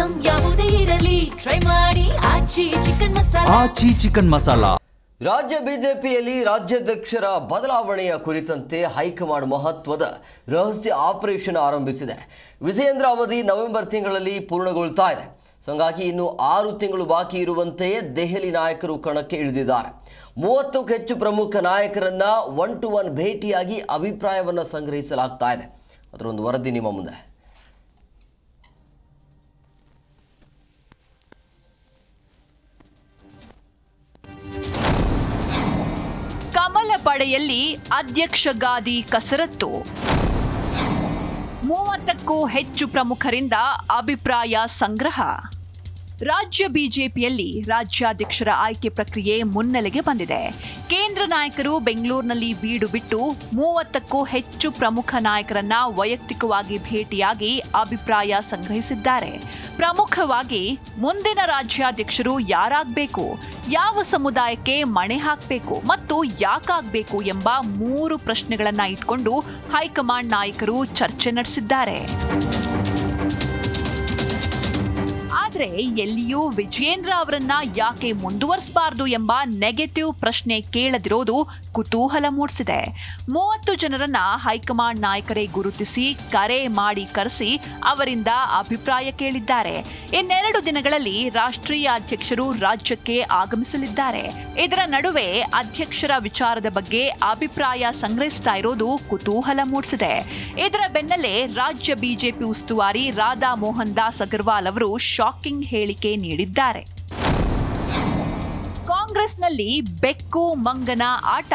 Item ಯಾವುದೇ ಇರಲಿ try ಮಾಡಿ ಆಚಿ ಚಿಕನ್ ಮಸಾಲಾ. ರಾಜ್ಯ ಬಿಜೆಪಿಯಲ್ಲಿ ರಾಜ್ಯಾಧ್ಯಕ್ಷರ ಬದಲಾವಣೆಯ ಕುರಿತಂತೆ ಹೈಕಮಾಂಡ್ ಮಹತ್ವದ ರಹಸ್ಯ ಆಪರೇಷನ್ ಆರಂಭಿಸಿದೆ. ವಿಜಯೇಂದ್ರ ಅವಧಿ ನವೆಂಬರ್ ತಿಂಗಳಲ್ಲಿ ಪೂರ್ಣಗೊಳ್ತಾ ಇದೆ. ಹಾಗಾಗಿ ಇನ್ನು 6 ತಿಂಗಳು ಬಾಕಿ ಇರುವಂತೆಯೇ ದೆಹಲಿ ನಾಯಕರು ಕಣಕ್ಕೆ ಇಳಿದಿದ್ದಾರೆ. 30ಕ್ಕೂ ಹೆಚ್ಚು ಪ್ರಮುಖ ನಾಯಕರನ್ನ 1-to-1 ಭೇಟಿಯಾಗಿ ಅಭಿಪ್ರಾಯವನ್ನು ಸಂಗ್ರಹಿಸಲಾಗ್ತಾ ಇದೆ. ಅದರ ಒಂದು ವರದಿ ನಿಮ್ಮ ಮುಂದೆ. ಕಮಲ ಪಡೆಯಲ್ಲಿ ಅಧ್ಯಕ್ಷ ಗಾದಿ ಕಸರತ್ತು. 30ಕ್ಕೂ ಹೆಚ್ಚು ಪ್ರಮುಖರಿಂದ ಅಭಿಪ್ರಾಯ ಸಂಗ್ರಹ. ರಾಜ್ಯ ಬಿಜೆಪಿಯಲ್ಲಿ ರಾಜ್ಯಾಧ್ಯಕ್ಷರ ಆಯ್ಕೆ ಪ್ರಕ್ರಿಯೆ ಮುನ್ನೆಲೆಗೆ ಬಂದಿದೆ. ಕೇಂದ್ರ ನಾಯಕರು ಬೆಂಗಳೂರಿನಲ್ಲಿ ಬೀಡು ಬಿಟ್ಟು 30ಕ್ಕೂ ಹೆಚ್ಚು ಪ್ರಮುಖ ನಾಯಕರನ್ನ ವೈಯಕ್ತಿಕವಾಗಿ ಭೇಟಿಯಾಗಿ ಅಭಿಪ್ರಾಯ ಸಂಗ್ರಹಿಸಿದ್ದಾರೆ. ಪ್ರಮುಖವಾಗಿ ಮುಂದಿನ ರಾಜ್ಯಾಧ್ಯಕ್ಷರು ಯಾರಾಗಬೇಕು, ಯಾವ ಸಮುದಾಯಕ್ಕೆ ಮಣೆ ಹಾಕಬೇಕು ಮತ್ತು ಯಾಕಾಗಬೇಕು ಎಂಬ 3 ಪ್ರಶ್ನೆಗಳನ್ನ ಇಟ್ಕೊಂಡು ಹೈಕಮಾಂಡ್ ನಾಯಕರು ಚರ್ಚೆ ನಡೆಸಿದ್ದಾರೆ. ಆದ್ರೆ ಎಲ್ಲಿಯೂ ವಿಜಯೇಂದ್ರ ಅವರನ್ನ ಯಾಕೆ ಮುಂದುವರಿಸಬಾರದು ಎಂಬ ನೆಗೆಟಿವ್ ಪ್ರಶ್ನೆ ಕೇಳದಿರೋದು ಕುತೂಹಲ ಮೂಡಿಸಿದೆ. 30 ಜನರನ್ನ ಹೈಕಮಾಂಡ್ ನಾಯಕರೇ ಗುರುತಿಸಿ ಕರೆ ಮಾಡಿ ಕರೆಸಿ ಅವರಿಂದ ಅಭಿಪ್ರಾಯ ಕೇಳಿದ್ದಾರೆ. ಇನ್ನೆರಡು ದಿನಗಳಲ್ಲಿ ರಾಷ್ಟ್ರೀಯ ಅಧ್ಯಕ್ಷರು ರಾಜ್ಯಕ್ಕೆ ಆಗಮಿಸಲಿದ್ದಾರೆ. ಇದರ ನಡುವೆ ಅಧ್ಯಕ್ಷರ ವಿಚಾರದ ಬಗ್ಗೆ ಅಭಿಪ್ರಾಯ ಸಂಗ್ರಹಿಸ್ತಾ ಇರೋದು ಕುತೂಹಲ ಮೂಡಿಸಿದೆ. ಇದರ ಬೆನ್ನಲ್ಲೇ ರಾಜ್ಯ ಬಿಜೆಪಿ ಉಸ್ತುವಾರಿ ರಾಧಾ ಮೋಹನ್ ದಾಸ್ ಅಗರ್ವಾಲ್ ಅವರು ಶಾಕಿಂಗ್ ಹೇಳಿಕೆ ನೀಡಿದ್ದಾರೆ. ಕಾಂಗ್ರೆಸ್ನಲ್ಲಿ ಬೆಕ್ಕು ಮಂಗನ ಆಟ.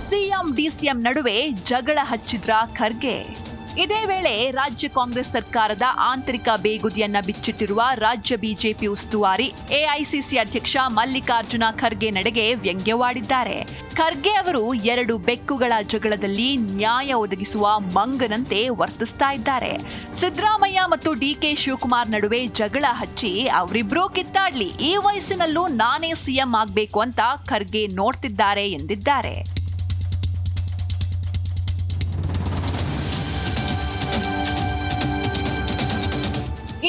ಸಿಎಂ ಡಿಸಿಎಂ ನಡುವೆ ಜಗಳ ಹಚ್ಚಿದ್ರ ಖರ್ಗೆ. ಇದೇ ವೇಳೆ ರಾಜ್ಯ ಕಾಂಗ್ರೆಸ್ ಸರ್ಕಾರದ ಆಂತರಿಕ ಬೇಗುದಿಯನ್ನ ಬಿಚ್ಚಿಟ್ಟಿರುವ ರಾಜ್ಯ ಬಿಜೆಪಿ ಉಸ್ತುವಾರಿ ಎಐಸಿಸಿ ಅಧ್ಯಕ್ಷ ಮಲ್ಲಿಕಾರ್ಜುನ ಖರ್ಗೆ ನಡೆಗೆ ವ್ಯಂಗ್ಯವಾಡಿದ್ದಾರೆ. ಖರ್ಗೆ ಅವರು 2 ಬೆಕ್ಕುಗಳ ಜಗಳದಲ್ಲಿ ನ್ಯಾಯ ಒದಗಿಸುವ ಮಂಗನಂತೆ ವರ್ತಿಸ್ತಾ ಇದ್ದಾರೆ. ಸಿದ್ದರಾಮಯ್ಯ ಮತ್ತು ಡಿಕೆ ಶಿವಕುಮಾರ್ ನಡುವೆ ಜಗಳ ಹಚ್ಚಿ ಅವರಿಬ್ರೂ ಕಿತ್ತಾಡ್ಲಿ, ಈ ವಯಸ್ಸಿನಲ್ಲೂ ನಾನೇ ಸಿಎಂ ಆಗ್ಬೇಕು ಅಂತ ಖರ್ಗೆ ನೋಡ್ತಿದ್ದಾರೆ ಎಂದಿದ್ದಾರೆ.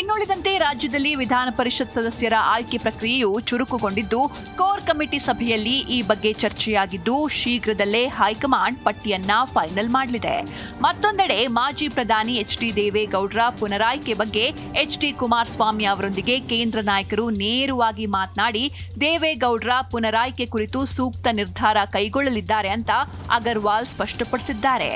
ಇನ್ನುಳಿದಂತೆ ರಾಜ್ಯದಲ್ಲಿ ವಿಧಾನ ಪರಿಷತ್ ಸದಸ್ಯರ ಆಯ್ಕೆ ಪ್ರಕ್ರಿಯೆಯು ಚುರುಕುಗೊಂಡಿದ್ದು, ಕೋರ್ ಕಮಿಟಿ ಸಭೆಯಲ್ಲಿ ಈ ಬಗ್ಗೆ ಚರ್ಚೆಯಾಗಿದ್ದು ಶೀಘ್ರದಲ್ಲೇ ಹೈಕಮಾಂಡ್ ಪಟ್ಟಿಯನ್ನ ಫೈನಲ್ ಮಾಡಲಿದೆ. ಮತ್ತೊಂದೆಡೆ ಮಾಜಿ ಪ್ರಧಾನಿ ಎಚ್.ಡಿ. ದೇವೇಗೌಡರ ಪುನರಾಯ್ಕೆ ಬಗ್ಗೆ ಎಚ್.ಡಿ. ಕುಮಾರಸ್ವಾಮಿ ಅವರೊಂದಿಗೆ ಕೇಂದ್ರ ನಾಯಕರು ನೇರವಾಗಿ ಮಾತನಾಡಿ ದೇವೇಗೌಡರ ಪುನರಾಯ್ಕೆ ಕುರಿತು ಸೂಕ್ತ ನಿರ್ಧಾರ ಕೈಗೊಳ್ಳಲಿದ್ದಾರೆ ಅಂತ ಅಗರ್ವಾಲ್ ಸ್ಪಷ್ಟಪಡಿಸಿದ್ದಾರೆ.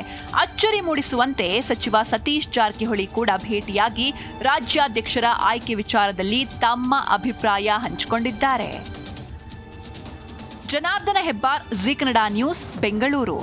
ಅಚ್ಚರಿ ಮೂಡಿಸುವಂತೆ ಸಚಿವ ಸತೀಶ್ ಜಾರಕಿಹೊಳಿ ಕೂಡ ಭೇಟಿಯಾಗಿ ರಾಜ್ಯಾಧ್ಯಕ್ಷರ ಆಯ್ಕೆ ವಿಚಾರದಲ್ಲಿ ತಮ್ಮ ಅಭಿಪ್ರಾಯ ಹಂಚಿಕೊಂಡಿದ್ದಾರೆ. ಜನಾರ್ದನ ಹೆಬ್ಬಾರ್, ಜೀ ಕನ್ನಡ ನ್ಯೂಸ್, ಬೆಂಗಳೂರು.